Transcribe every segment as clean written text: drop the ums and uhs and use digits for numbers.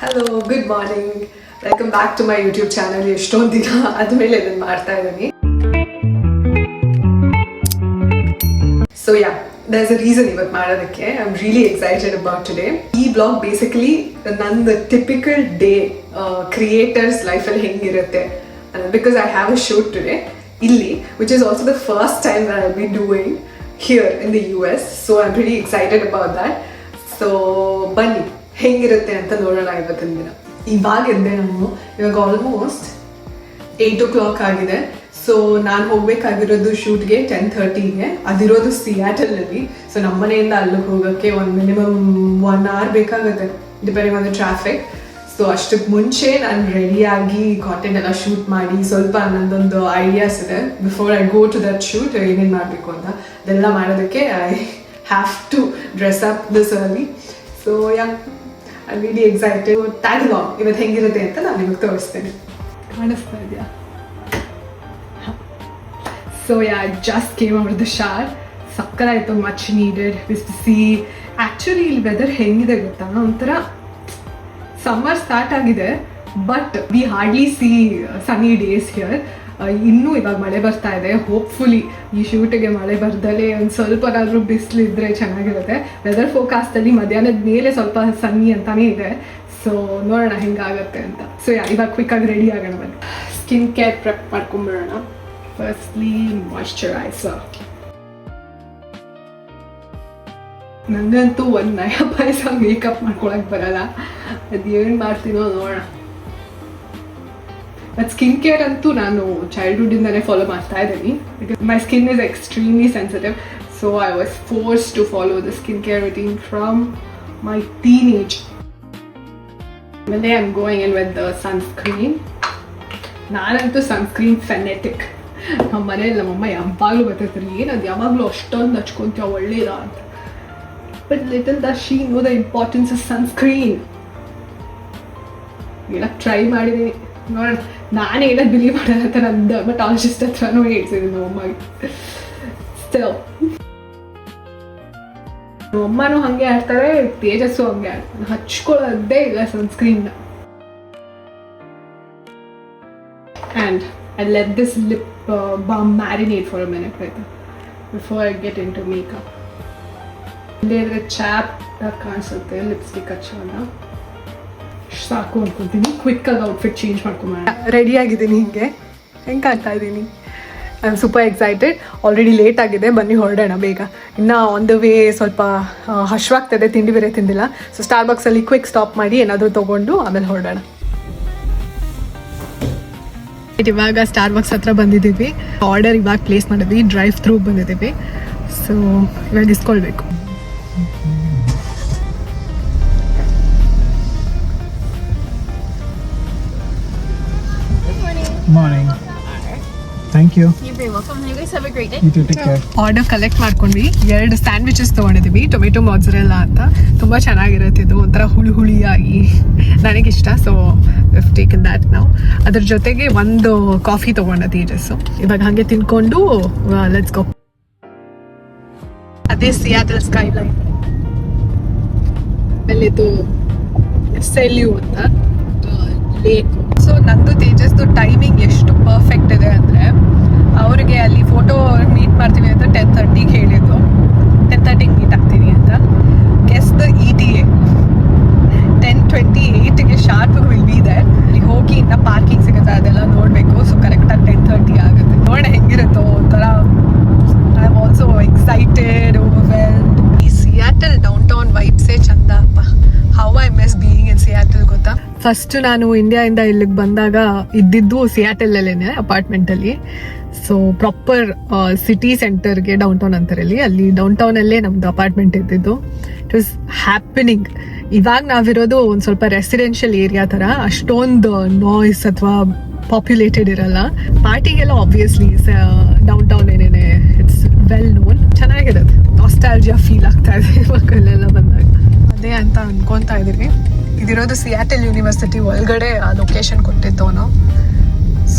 Hello, good morning. Welcome back to my YouTube channel. ಎಷ್ಟೊಂದು ದಿನ ಆದಮೇಲೆ ಇದನ್ನು ಮಾಡ್ತಾ ಇದ್ದೀನಿ. ಸೊ there's a reason ಇವತ್ತು ಮಾಡೋದಕ್ಕೆ. I'm really excited about today. ಈ ಬ್ಲಾಗ್ ಬೇಸಿಕಲಿ ನಂದು ಟಿಪಿಕಲ್ ಡೇ ಕ್ರಿಯೇಟರ್ಸ್ ಲೈಫಲ್ಲಿ ಹೆಂಗಿರುತ್ತೆ, because I have a shoot today ಇಲ್ಲಿ, which is also the first time that I'll be doing here in the US. So I'm pretty excited about that. So ಬನ್ನಿ ಹೆಂಗಿರುತ್ತೆ ಅಂತ ನೋಡೋಣ ಇವತ್ತಿನ ದಿನ. ಇವಾಗ ಎದ್ದೆ ನಾನು. ಇವಾಗ ಆಲ್ಮೋಸ್ಟ್ 8 o'clock ಆಗಿದೆ. ಸೊ ನಾನು ಹೋಗ್ಬೇಕಾಗಿರೋದು ಶೂಟ್ಗೆ 10:30ಗೆ. ಅದಿರೋದು ಸಿಯಾಟಲ್ನಲ್ಲಿ. ಸೊ ನಮ್ಮ ಮನೆಯಿಂದ ಅಲ್ಲಿಗೆ ಹೋಗೋಕ್ಕೆ ಒಂದು ಮಿನಿಮಮ್ 1 hour ಬೇಕಾಗುತ್ತೆ, depending on the traffic. So ಅಷ್ಟಕ್ಕೆ ಮುಂಚೆ ನಾನು ರೆಡಿಯಾಗಿ ಕಾಂಟೆಂಟ್ ಎಲ್ಲ ಶೂಟ್ ಮಾಡಿ ಸ್ವಲ್ಪ ನನ್ನದೊಂದು ಐಡಿಯಾಸ್ ಇದೆ before I go to that shoot, ಏನೇನು ಮಾಡಬೇಕು ಅಂತ. ಅದೆಲ್ಲ ಮಾಡೋದಕ್ಕೆ I have to dress up this early. So I really excited. Tag along ಇವತ್ತು ಹೆಂಗಿರುತ್ತೆ ಅಂತ ನಾನು ನಿಮಗೆ ತೋರಿಸ್ತೇನೆ. ಕಾಣಿಸ್ತಾ ಇದೆಯಾ? So I just came out the shower. ಸಕ್ಕತ್ತಾಯಿತು, much needed wish to see. Actually ಇಲ್ಲಿ ವೆದರ್ ಹೆಂಗಿದೆ ಗೊತ್ತಾ, ಒಂಥರ ಸಮ್ಮರ್ ಸ್ಟಾರ್ಟ್ ಆಗಿದೆ, but we hardly see sunny days here. ಇನ್ನೂ ಇವಾಗ ಮಳೆ ಬರ್ತಾ ಇದೆ. ಹೋಪ್ಫುಲಿ ಈ ಶೂಟಿಗೆ ಮಳೆ ಬರ್ದಲೇ ಒಂದು ಸ್ವಲ್ಪನಾದರೂ ಬಿಸಿಲಿದ್ರೆ ಚೆನ್ನಾಗಿರುತ್ತೆ. ವೆದರ್ ಫೋಕಾಸ್ಟಲ್ಲಿ ಮಧ್ಯಾಹ್ನದ ಮೇಲೆ ಸ್ವಲ್ಪ ಸನ್ನಿ ಅಂತಾನೇ ಇದೆ. ಸೊ ನೋಡೋಣ ಹೆಂಗಾಗುತ್ತೆ ಅಂತ. ಸೊ ಇವಾಗ ಕ್ವಿಕ್ಕಾಗಿ ರೆಡಿ ಆಗೋಣ. ಬನ್ನಿ ಸ್ಕಿನ್ ಕೇರ್ ಪ್ರೆಪ್ ಮಾಡ್ಕೊಂಬಿಡೋಣ. Firstly moisturiser. ನನಗಂತೂ ಒಂದು ನಯ ಪೈಸ ಮೇಕಪ್ ಮಾಡ್ಕೊಳಕ್ಕೆ ಬರಲ್ಲ. ಅದು ಏನು ಮಾಡ್ತೀನೋ ನೋಡೋಣ. ಬಟ್ ಸ್ಕಿನ್ ಕೇರ್ ಅಂತೂ ನಾನು ಚೈಲ್ಡ್ಹುಡ್ಡಿಂದನೇ ಫಾಲೋ ಮಾಡ್ತಾ ಇದ್ದೀನಿ. Because my skin is extremely sensitive. So I was force to follow the skin care routine from my teenage. ಆಮೇಲೆ I am going in with the sunscreen. ನಾನಂತೂ ಸನ್ಸ್ಕ್ರೀನ್ ಫೆನೆಟಿಕ್. ನಮ್ಮ ಮನೇಲಿ ನಮ್ಮಮ್ಮ ಯಾವಾಗಲೂ ಬರ್ತಿರ್ತಾರೆ, ಏನದು ಯಾವಾಗಲೂ ಅಷ್ಟೊಂದು ಹಚ್ಕೊಂತೀಯ ಒಳ್ಳೇದ ಅಂತ. But little the she know the importance of sunscreen. ಹೇಳಕ್ಕೆ ಟ್ರೈ ಮಾಡಿದ್ದೀನಿ, ನೋಡೋಣ. ನಾನು ಹೇಳೋದು ಬಿಲೀವ್ ಮಾಡೋಣ ಅಂತ ನನ್ನ ಡರ್ಮಟಾಲಜಿಸ್ಟ್ ಹತ್ರನೂ ಹೇಳ್ತಿದ್ದೀನಿ ನಮ್ಮಮ್ಮಗೆ. ಸ್ಟಿಲ್ ನಮ್ಮಮ್ಮನೂ ಹಾಗೆ ಆಡ್ತಾರೆ, ತೇಜಸ್ಸು ಹಂಗೆ ಆಡ್ತಾರೆ. ಹಚ್ಕೊಳ್ಳೋದೇ ಇಲ್ಲ ಸನ್ಸ್ಕ್ರೀನ್ನ. And I let this lip balm marinate for a minute before I get into makeup. ಇಲ್ಲೇ ಚಾಪ್ ಕಾಣಿಸುತ್ತೆ ಲಿಪ್ಸ್ಟಿಕ್ ಹಚ್ಚೋಣ. ಸಾಕು ಅನ್ಕೊತೀನಿ. ಕ್ವಿಕ್ಕಾಗಿ ಔಟ್ಫಿಟ್ ಚೇಂಜ್ ಮಾಡ್ಕೊಂಬೋಣ. ರೆಡಿ ಆಗಿದ್ದೀನಿ. ಹಿಂಗೆ ಹೆಂಗೆ ಕಾಣ್ತಾ ಇದ್ದೀನಿ? I am super excited. Already late ಆಗಿದೆ, ಬನ್ನಿ ಹೊರಡೋಣ ಬೇಗ. ಇನ್ನು ಆನ್ ದ ವೇ ಸ್ವಲ್ಪ ಹಶ್ವಾಗ್ತದೆ, ತಿಂಡಿ ಬೇರೆ ತಿಂದಿಲ್ಲ. ಸೊ ಸ್ಟಾರ್ಬಕ್ಸಲ್ಲಿ ಕ್ವಿಕ್ ಸ್ಟಾಪ್ ಮಾಡಿ ಏನಾದರೂ ತೊಗೊಂಡು ಆಮೇಲೆ ಹೊರಡೋಣ. ಇವಾಗ ಸ್ಟಾರ್ಬಕ್ಸ್ ಹತ್ರ ಬಂದಿದ್ದೀವಿ. ಆರ್ಡರ್ ಇವಾಗ ಪ್ಲೇಸ್ ಮಾಡಿದ್ವಿ, ಡ್ರೈವ್ ಥ್ರೂ ಬಂದಿದ್ದೀವಿ. ಸೊ ಇವಾಗ ಇಸ್ಕೊಳ್ಬೇಕು. Morning. Thank you. You're very welcome. You guys have a great day. You too, take care. Order collect ಮಾಡ್ಕೊಂಡ್ವಿ. 2 ಸ್ಯಾಂಡ್ವಿಚಸ್ ತೊಗೊಂಡಿದ್ದೀವಿ, ಟೊಮೆಟೊ ಮಾಜರೆಲ್ಲ ಅಂತ. ತುಂಬ ಚೆನ್ನಾಗಿರುತ್ತೆ ಇದು, ಒಂಥರ ಹುಳಿಯಾಗಿ ನನಗಿಷ್ಟ. ಸೊ ವಿವ್ ಟೇಕನ್ ದ್ಯಾಟ್ ನಾವು. ಅದ್ರ ಜೊತೆಗೆ ಒಂದು ಕಾಫಿ ತೊಗೊಂಡ ತೇಜಸ್ಸು. ಇವಾಗ ಹಾಗೆ ತಿನ್ಕೊಂಡು ಲೆಟ್ಸ್ ಗೋ. ಅದೇ ಸಿಯಾಟಲ್ ಸ್ಕೈ ಲೈನ್. ಅಲ್ಲಿದು ಸೆಲ್ಯೂ ಅಂತ ಲೇಕ್. ಸೊ ನಂದು ತೇಜಸ್ದು ಟೈಮಿಂಗ್ ಎಷ್ಟು ಪರ್ಫೆಕ್ಟ್ ಇದೆ ಅಂದರೆ, ಅವ್ರಿಗೆ ಅಲ್ಲಿ ಫೋಟೋ ಮೀಟ್ ಮಾಡ್ತೀವಿ ಅಂತ 10:30ಗೆ ಹೇಳಿದ್ದು. 10:30ಗೆ ಮೀಟ್ ಆಗ್ತೀವಿ ಅಂತ. Guess the ETA. 10:28ಗೆ ಶಾರ್ಪ್ ವಿಲ್ ಬಿ ದೇರ್. ಅಲ್ಲಿ ಹೋಗಿ ಇನ್ನು ಪಾರ್ಕಿಂಗ್ ಸಿಗುತ್ತೆ, ಅದೆಲ್ಲ ನೋಡಬೇಕು. ಸೊ ಕರೆಕ್ಟಾಗಿ 10:30 ಆಗುತ್ತೆ. ನೋಡೋಣ ಹೆಂಗಿರುತ್ತೋ ಒಂಥರ. I am also excited, overwhelmed. ಈ ಸಿಯಾಟಲ್ ಡೌನ್ ಟೌನ್ ವೈಬ್ಸೇ ಚಂದ ಅಪ್ಪ. How I miss being in Seattle ಗೊತ್ತಾ? ಫಸ್ಟ್ ನಾನು ಇಂಡಿಯಾದಿಂದ ಇಲ್ಲಿಗೆ ಬಂದಾಗ ಇದ್ದಿದ್ದು ಸಿಯಾಟಲ್ಲೇನೆ, ಅಪಾರ್ಟ್ಮೆಂಟಲ್ಲಿ. ಸೊ ಪ್ರಾಪರ್ ಸಿಟಿ ಸೆಂಟರ್ಗೆ ಡೌನ್ ಟೌನ್ ಅಂತಾರೆ ಅಲ್ಲಿ ಡೌನ್ ಟೌನಲ್ಲೇ ನಮ್ದು ಅಪಾರ್ಟ್ಮೆಂಟ್ ಇದ್ದಿದ್ದು. It was happening. ಇವಾಗ ನಾವಿರೋದು ಒಂದು ಸ್ವಲ್ಪ ರೆಸಿಡೆನ್ಷಿಯಲ್ ಏರಿಯಾ ಥರ, ಅಷ್ಟೊಂದು ನಾಯ್ಸ್ ಅಥವಾ ಪಾಪ್ಯುಲೇಟೆಡ್ ಇರಲ್ಲ. ಪಾರ್ಟಿಗೆಲ್ಲ ಆಬ್ವಿಯಸ್ಲಿ ಡೌನ್ ಟೌನ್ ಏನೇನೆ ಇಟ್ಸ್ ವೆಲ್ ನೋನ್. ಚೆನ್ನಾಗಿರುತ್ತೆ, ನಾಸ್ಟಾಲ್ಜಿಯಾ ಫೀಲ್ ಆಗ್ತಾ ಇದೆ ಇವಾಗ ಅಲ್ಲೆಲ್ಲ ಬಂದಾಗ. ಅದೇ ಅಂತ ಅನ್ಕೊತಾ ಇದ್ದೀವಿ. ಇದಿರೋದು ಸಿಯಾಟಲ್ ಯೂನಿವರ್ಸಿಟಿ ಒಳಗಡೆ ಆ ಲೊಕೇಶನ್ ಕೊಟ್ಟಿದ್ದವನು.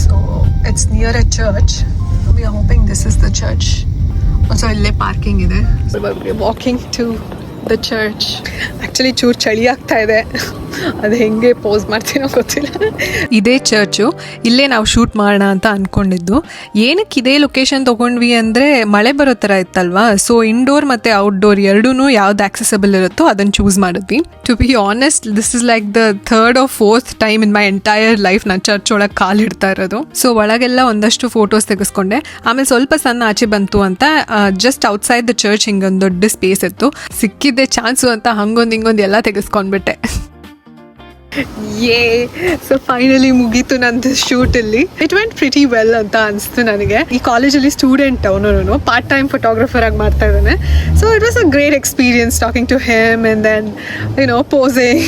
So it's near a church. We are hoping this is the church. Also ಇಲ್ಲೇ ಪಾರ್ಕಿಂಗ್ ಇದೆ. Walking to the church. Actually ಚೂರು ಚಳಿ ಆಗ್ತಾ ಇದೆ. ಅದು ಹೆಂಗೆ ಪೋಸ್ ಮಾಡ್ತೀನೋ ಗೊತ್ತಿಲ್ಲ. ಇದೇ ಚರ್ಚು, ಇಲ್ಲೇ ನಾವು ಶೂಟ್ ಮಾಡೋಣ ಅಂತ ಅಂದ್ಕೊಂಡಿದ್ದು. ಏನಕ್ಕೆ ಇದೇ ಲೊಕೇಶನ್ ತೊಗೊಂಡ್ವಿ ಅಂದರೆ ಮಳೆ ಬರೋ ಥರ ಇತ್ತಲ್ವಾ, ಸೊ ಇಂಡೋರ್ ಮತ್ತು ಔಟ್ಡೋರ್ ಎರಡೂ ಯಾವ್ದು ಆಕ್ಸೆಸಬಲ್ ಇರುತ್ತೋ ಅದನ್ನು ಚೂಸ್ ಮಾಡಿದ್ವಿ. To be honest, this is like the 3rd or 4th time in my entire life ನಾನು ಚರ್ಚ್ ಒಳಗೆ ಕಾಲಿಡ್ತಾ ಇರೋದು. ಸೊ ಒಳಗೆಲ್ಲ ಒಂದಷ್ಟು ಫೋಟೋಸ್ ತೆಗೆಸ್ಕೊಂಡೆ. ಆಮೇಲೆ ಸ್ವಲ್ಪ ಸಣ್ಣ ಆಚೆ ಬಂತು ಅಂತ ಜಸ್ಟ್ ಔಟ್ಸೈಡ್ ದ ಚರ್ಚ್ ಹಿಂಗೊಂದು ದೊಡ್ಡ ಸ್ಪೇಸ್ ಇತ್ತು. ಸಿಕ್ಕಿದ್ದೆ ಚಾನ್ಸು ಅಂತ ಹಂಗೊಂದು ಹಿಂಗೊಂದು ಎಲ್ಲ ತೆಗೆಸ್ಕೊಂಡ್ಬಿಟ್ಟೆ. ಸೊ ಫೈನಲಿ ಮುಗೀತು ನಂದು ಶೂಟಲ್ಲಿ. ಇಟ್ ವೆಂಟ್ ಪ್ರಿಟಿ ವೆಲ್ ಅಂತ ಅನಿಸ್ತು ನನಗೆ. ಈ ಕಾಲೇಜಲ್ಲಿ ಸ್ಟೂಡೆಂಟ್ ಅವನು ಪಾರ್ಟ್ ಟೈಮ್ ಫೋಟೋಗ್ರಫರ್ ಆಗಿ ಮಾಡ್ತಾ ಇದ್ದಾನೆ. So it was a great experience talking to him and then posing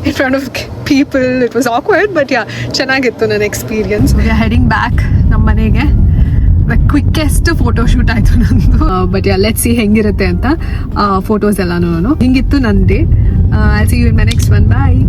in front of people. It was awkward, but yeah, ಚೆನ್ನಾಗಿತ್ತು ನನ್ನ experience. We are heading back ನಮ್ಮ ಮನೆಗೆ. ದ ಕ್ವಿಕ್ಕೆಸ್ಟ್ ಫೋಟೋ ಶೂಟ್ ಆಯಿತು ನಂದು. But let's see ಹೆಂಗಿರುತ್ತೆ ಅಂತ photos ಎಲ್ಲಾನು. ಹಿಂಗಿತ್ತು ನನ್ನ day. I see you in my next one. Bye.